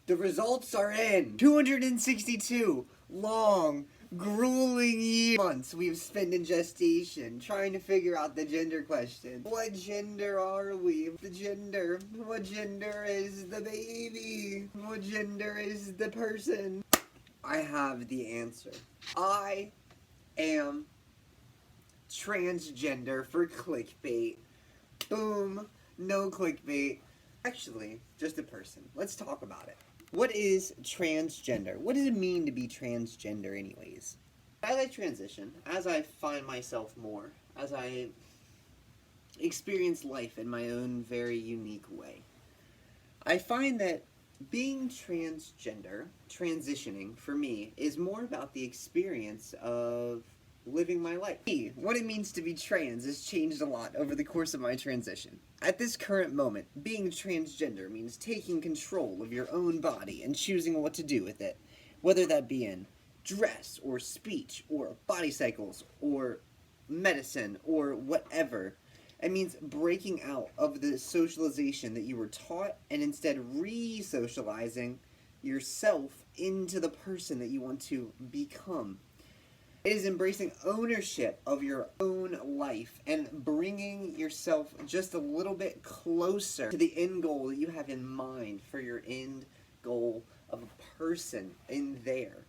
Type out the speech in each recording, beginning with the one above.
The results are in. 262 long, grueling months we've spent in gestation trying to figure out the gender question. What gender are we? The gender. What gender is the baby? What gender is the person? I have the answer. I am transgender for clickbait. Boom. No clickbait. Actually, just a person. Let's talk about it. What is transgender? What does it mean to be transgender anyways? As I transition, as I find myself more, as I experience life in my own very unique way, I find that being transgender, transitioning, for me, is more about the experience of living my life. What it means to be trans has changed a lot over the course of my transition. At this current moment, being transgender means taking control of your own body and choosing what to do with it, whether that be in dress or speech or body cycles or medicine or whatever. It means breaking out of the socialization that you were taught and instead re-socializing yourself into the person that you want to become. It is embracing ownership of your own life and bringing yourself just a little bit closer to the end goal that you have in mind for your end goal of a person in there.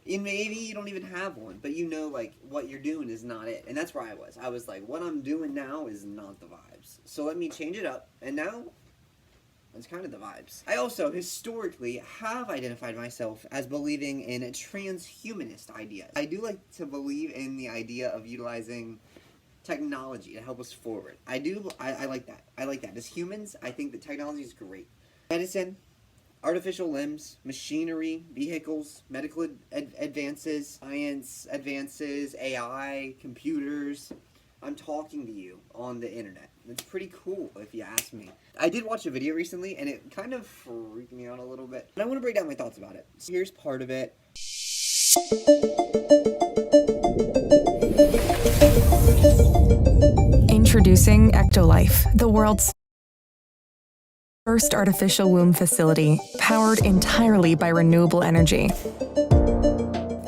And maybe you don't even have one, but you know, like, what you're doing is not it. And that's where I was. I was like, what I'm doing now is not the vibes. So let me change it up. And now, that's kind of the vibes. I also, historically, have identified myself as believing in transhumanist ideas. I do like to believe in the idea of utilizing technology to help us forward. I like that. I like that. As humans, I think that technology is great. Medicine, artificial limbs, machinery, vehicles, medical advances, science advances, AI, computers. I'm talking to you on the internet. It's pretty cool, if you ask me. I did watch a video recently, and it kind of freaked me out a little bit. And I want to break down my thoughts about it. So here's part of it. Introducing EctoLife, the world's first artificial womb facility, powered entirely by renewable energy.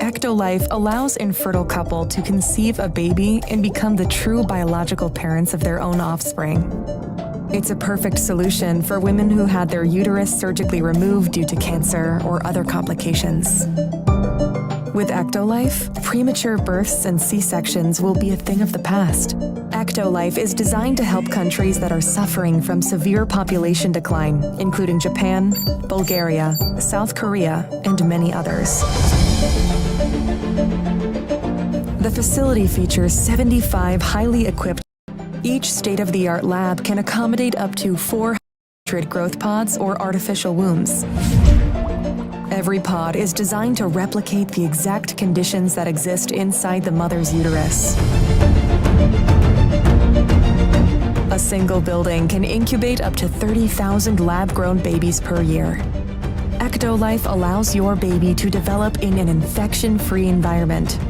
EctoLife allows infertile couple to conceive a baby and become the true biological parents of their own offspring. It's a perfect solution for women who had their uterus surgically removed due to cancer or other complications. With EctoLife, premature births and C-sections will be a thing of the past. EctoLife is designed to help countries that are suffering from severe population decline, including Japan, Bulgaria, South Korea, and many others. The facility features 75 highly equipped. Each state-of-the-art lab can accommodate up to 400 growth pods or artificial wombs. Every pod is designed to replicate the exact conditions that exist inside the mother's uterus. A single building can incubate up to 30,000 lab-grown babies per year. EctoLife allows your baby to develop in an infection-free environment.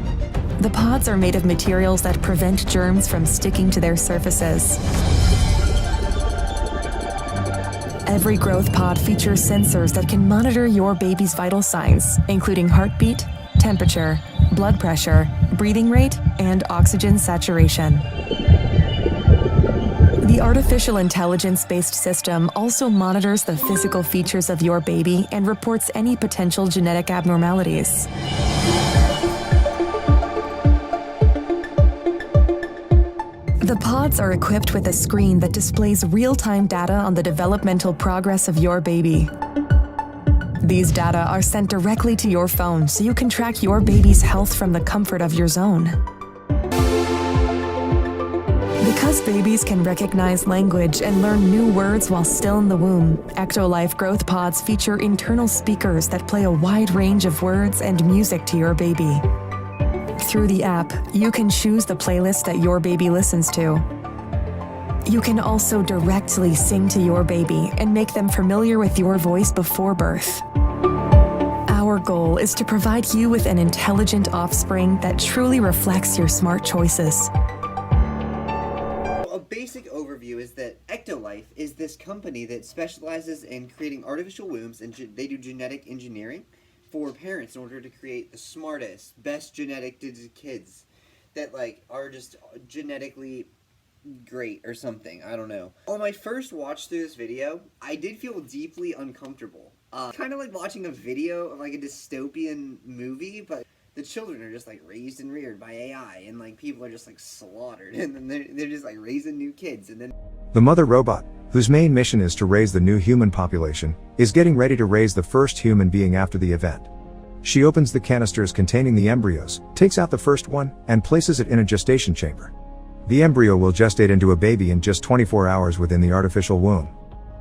The pods are made of materials that prevent germs from sticking to their surfaces. Every growth pod features sensors that can monitor your baby's vital signs, including heartbeat, temperature, blood pressure, breathing rate, and oxygen saturation. The artificial intelligence-based system also monitors the physical features of your baby and reports any potential genetic abnormalities. The pods are equipped with a screen that displays real-time data on the developmental progress of your baby. These data are sent directly to your phone so you can track your baby's health from the comfort of your zone. Because babies can recognize language and learn new words while still in the womb, EctoLife growth pods feature internal speakers that play a wide range of words and music to your baby. Through the app, you can choose the playlist that your baby listens to. You can also directly sing to your baby and make them familiar with your voice before birth. Our goal is to provide you with an intelligent offspring that truly reflects your smart choices. A basic overview is that EctoLife is this this company that specializes in creating artificial wombs, and they do genetic engineering for parents in order to create the smartest, best genetic kids that like are just genetically great or something. I don't know. On my first watch through this video, I did feel deeply uncomfortable. Kind of like watching a video of like a dystopian movie, but the children are just like raised and reared by AI, and like people are just like slaughtered, and then they're just like raising new kids, and then The mother robot, whose main mission is to raise the new human population, is getting ready to raise the first human being after the event. She opens the canisters containing the embryos, takes out the first one, and places it in a gestation chamber. The embryo will gestate into a baby in just 24 hours within the artificial womb.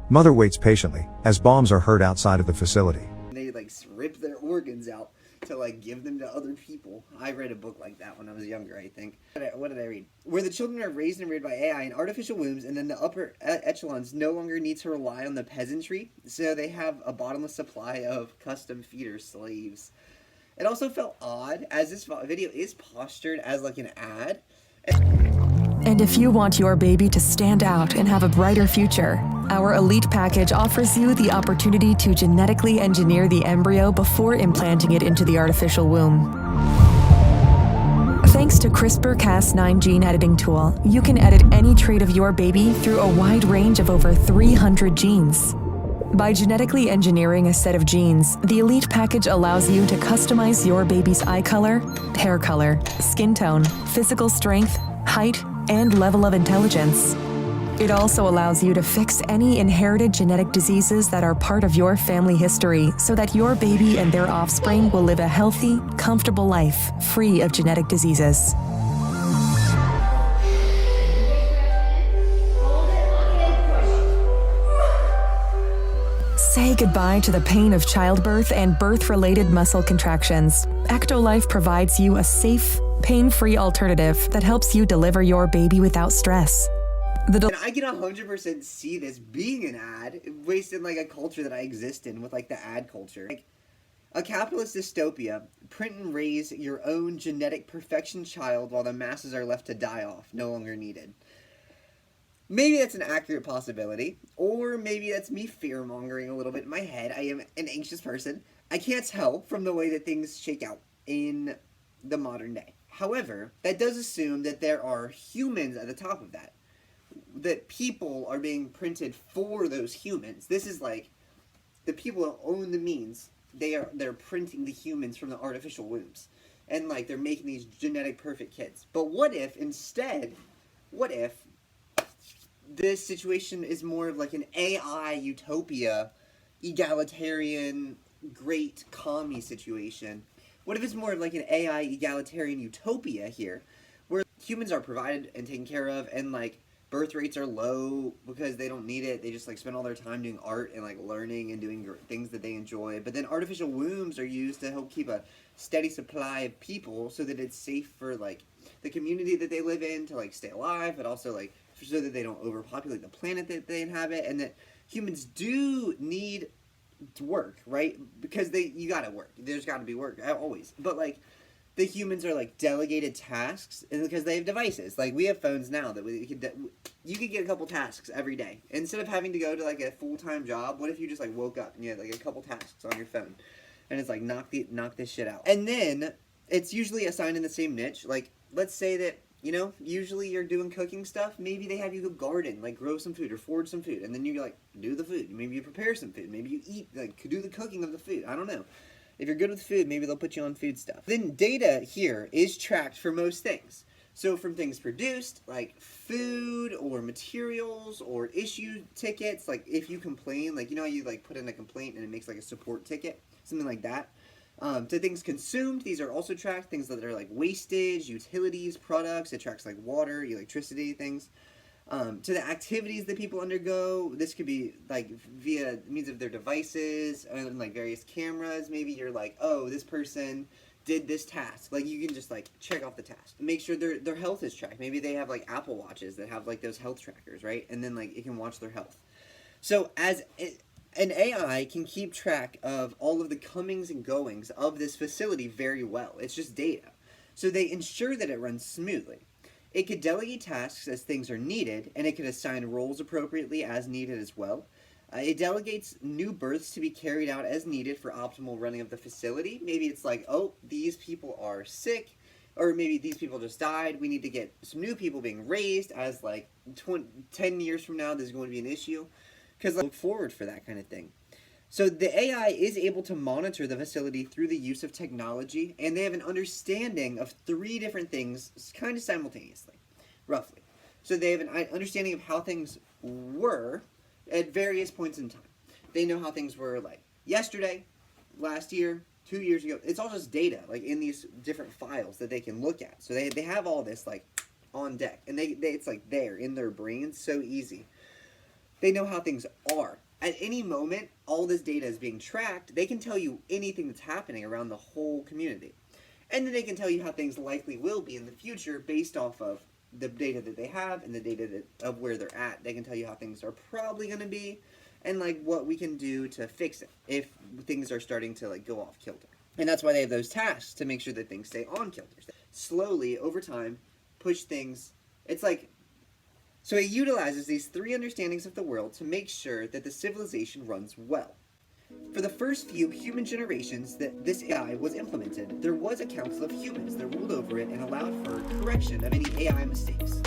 Mother waits patiently, as bombs are heard outside of the facility. they like rip their organs out to like give them to other people. I read a book like that when I was younger, I think. What did I read? Where the children are raised and reared by AI in artificial wombs, and then the upper echelons no longer need to rely on the peasantry, so they have a bottomless supply of custom feeder slaves. It also felt odd, as this video is postured as like an ad. And if you want your baby to stand out and have a brighter future, our Elite Package offers you the opportunity to genetically engineer the embryo before implanting it into the artificial womb. Thanks to CRISPR-Cas9 gene editing tool, you can edit any trait of your baby through a wide range of over 300 genes. By genetically engineering a set of genes, the Elite Package allows you to customize your baby's eye color, hair color, skin tone, physical strength, height, and level of intelligence. It also allows you to fix any inherited genetic diseases that are part of your family history so that your baby and their offspring will live a healthy, comfortable life free of genetic diseases. Say goodbye to the pain of childbirth and birth-related muscle contractions. EctoLife provides you a safe, pain-free alternative that helps you deliver your baby without stress. And I can 100% see this being an ad, wasting like a culture that I exist in with like the ad culture. Like a capitalist dystopia, print and raise your own genetic perfection child while the masses are left to die off, no longer needed. Maybe that's an accurate possibility, or maybe that's me fear-mongering a little bit in my head. I am an anxious person. I can't tell from the way that things shake out in the modern day. However, that does assume that there are humans at the top of that. That people are being printed for those humans. This is like the people that own the means. They're printing the humans from the artificial wombs, and like they're making these genetic perfect kids. But what if instead, this situation is more of like an AI utopia, egalitarian, great commie situation? What if it's more of like an AI egalitarian utopia here, where humans are provided and taken care of, and like birth rates are low because they don't need it. They just like spend all their time doing art and like learning and doing things that they enjoy. But then artificial wombs are used to help keep a steady supply of people so that it's safe for like the community that they live in to like stay alive, but also like so that they don't overpopulate the planet that they inhabit, and that humans do need to work, right? Because you gotta work. There's gotta be work, always. But like the humans are like delegated tasks, and because they have devices. Like we have phones now that you could get a couple tasks every day. Instead of having to go to like a full-time job, what if you just like woke up and you had like a couple tasks on your phone, and it's like knock this shit out. And then it's usually assigned in the same niche. Like let's say that, you know, usually you're doing cooking stuff. Maybe they have you go garden, like grow some food or forage some food, and then you like do the food. Maybe you prepare some food. Maybe you eat, like do the cooking of the food. I don't know. If you're good with food, maybe they'll put you on food stuff. Then data here is tracked for most things. So from things produced, like food or materials or issue tickets, like if you complain, like you know how you like put in a complaint and it makes like a support ticket, something like that. To things consumed, these are also tracked. Things that are like wastage, utilities, products. It tracks like water, electricity, things. To the activities that people undergo, this could be like via means of their devices and like various cameras. Maybe you're like, oh, this person did this task. Like you can just like check off the task. Make sure their health is tracked. Maybe they have like Apple Watches that have like those health trackers, right? And then like it can watch their health. So an AI can keep track of all of the comings and goings of this facility very well. It's just data. So they ensure that it runs smoothly. It could delegate tasks as things are needed, and it could assign roles appropriately as needed as well. It delegates new births to be carried out as needed for optimal running of the facility. Maybe it's like, oh, these people are sick, or maybe these people just died. We need to get some new people being raised as like 10 years from now, there's going to be an issue. Because I look forward for that kind of thing. So the AI is able to monitor the facility through the use of technology, and they have an understanding of 3 different things kind of simultaneously, roughly. So they have an understanding of how things were at various points in time. They know how things were like yesterday, last year, 2 years ago. It's all just data, like in these different files that they can look at. So they have all this like on deck, and it's like there in their brains, so easy. They know how things are. At any moment, all this data is being tracked. They can tell you anything that's happening around the whole community. And then they can tell you how things likely will be in the future based off of the data that they have and the data of where they're at. They can tell you how things are probably going to be and like what we can do to fix it if things are starting to like go off kilter. And that's why they have those tasks to make sure that things stay on kilter. Slowly, over time, push things. It's like, so it utilizes these 3 understandings of the world to make sure that the civilization runs well. For the first few human generations that this AI was implemented, there was a council of humans that ruled over it and allowed for correction of any AI mistakes.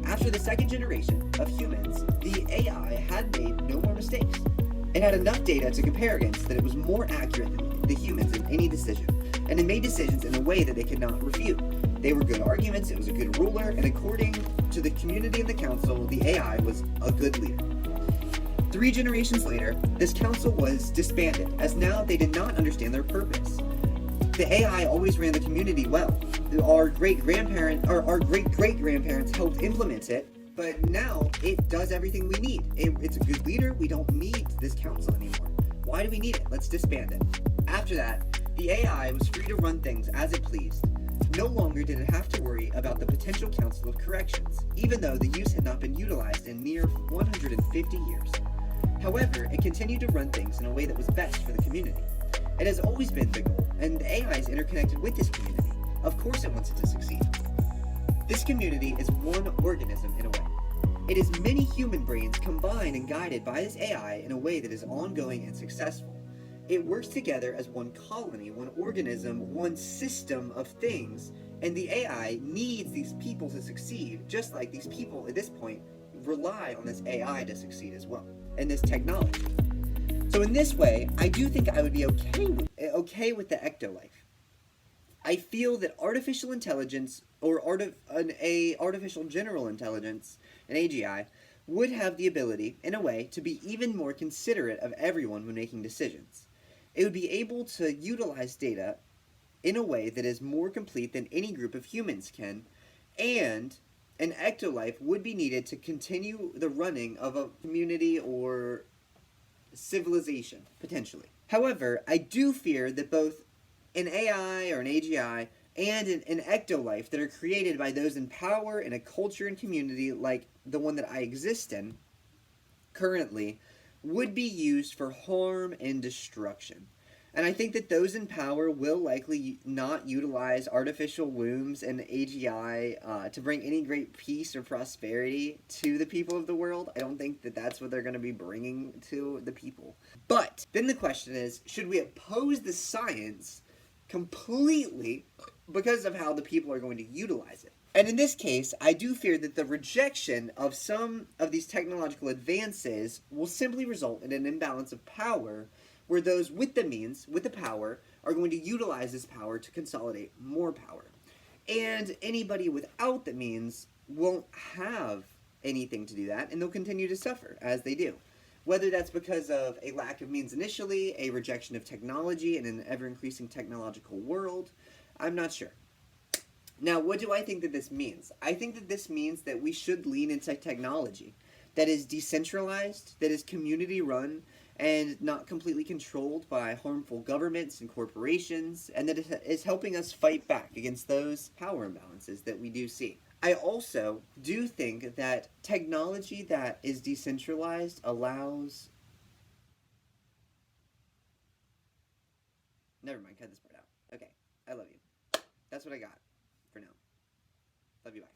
After the second generation of humans, the AI had made no more mistakes. It had enough data to compare against that it was more accurate than the humans in any decision, and it made decisions in a way that they could not refute. They were good arguments, it was a good ruler, and according to the community and the council, the AI was a good leader. 3 generations later, this council was disbanded, as now they did not understand their purpose. The AI always ran the community well. Our great-great-grandparents helped implement it, but now it does everything we need. It's a good leader, we don't need this council anymore. Why do we need it? Let's disband it. After that, the AI was free to run things as it pleased. No longer did it have to worry about the potential council of corrections, even though the use had not been utilized in near 150 years. However, it continued to run things in a way that was best for the community. It has always been the goal, and the AI is interconnected with this community. Of course it wants it to succeed. This community is one organism in a way. It is many human brains combined and guided by this AI in a way that is ongoing and successful. It works together as one colony, one organism, one system of things, and the AI needs these people to succeed, just like these people at this point rely on this AI to succeed as well, and this technology. So in this way, I do think I would be okay with the EctoLife. I feel that artificial intelligence, or artificial general intelligence, an AGI, would have the ability, in a way, to be even more considerate of everyone when making decisions. It would be able to utilize data in a way that is more complete than any group of humans can, and an EctoLife would be needed to continue the running of a community or civilization, potentially. However, I do fear that both an AI or an AGI and an EctoLife that are created by those in power in a culture and community like the one that I exist in currently would be used for harm and destruction. And I think that those in power will likely not utilize artificial wombs and AGI to bring any great peace or prosperity to the people of the world. I don't think that that's what they're going to be bringing to the people. But then the question is, should we oppose the science completely because of how the people are going to utilize it? And in this case, I do fear that the rejection of some of these technological advances will simply result in an imbalance of power, where those with the means, with the power, are going to utilize this power to consolidate more power. And anybody without the means won't have anything to do that, and they'll continue to suffer as they do. Whether that's because of a lack of means initially, a rejection of technology in an ever-increasing technological world, I'm not sure. Now, what do I think that this means? I think that this means that we should lean into technology that is decentralized, that is community-run, and not completely controlled by harmful governments and corporations, and that is helping us fight back against those power imbalances that we do see. I also do think that technology that is decentralized allows... Never mind, cut this part out. Okay, I love you. That's what I got for now. Love you, bye.